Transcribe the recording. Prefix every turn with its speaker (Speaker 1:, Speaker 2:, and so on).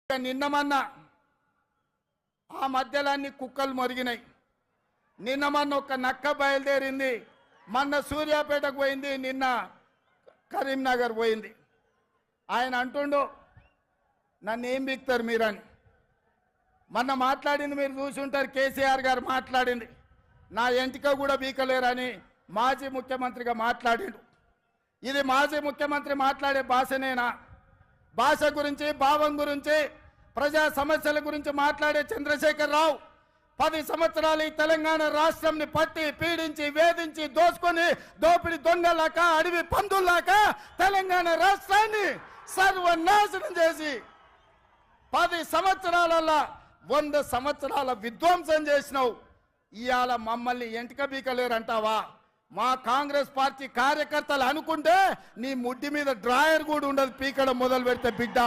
Speaker 1: నిన్న మొన్న ఆ మధ్యలాన్ని కుక్కలు మొరిగినాయి. నిన్న మొన్న ఒక నక్క బయలుదేరింది, మొన్న సూర్యాపేటకు పోయింది, నిన్న కరీంనగర్ పోయింది. ఆయన అంటుండు నన్ను ఏం బిక్తారు మీరని. మొన్న మాట్లాడింది మీరు చూసి ఉంటారు, కేసీఆర్ గారు మాట్లాడింది నా ఎంటిక కూడా బీకలేరని మాజీ ముఖ్యమంత్రిగా మాట్లాడిండు. ఇది మాజీ ముఖ్యమంత్రి మాట్లాడే భాషనేనా? భాష గురించి, భావం గురించి, ప్రజా సమస్యల గురించి మాట్లాడే చంద్రశేఖర్ రావు 10 సంవత్సరాలు ఈ తెలంగాణ రాష్ట్రంని పట్టి పీడించి వేధించి దోసుకొని దోపిడి దొంగలాక అడవి పందుల్లాక తెలంగాణ రాష్ట్రాన్ని సర్వనాశనం చేసి 10 సంవత్సరాలలో 100 సంవత్సరాల విధ్వంసం చేసినావు. ఇవాళ మమ్మల్ని ఎంటిక బీకలేరంటావా? మా కాంగ్రెస్ పార్టీ కార్యకర్తలు అనుకుంటే నీ ముడ్డి మీద డ్రాయర్ కూడా ఉండదు పీకడం మొదలు పెడితే బిడ్డ.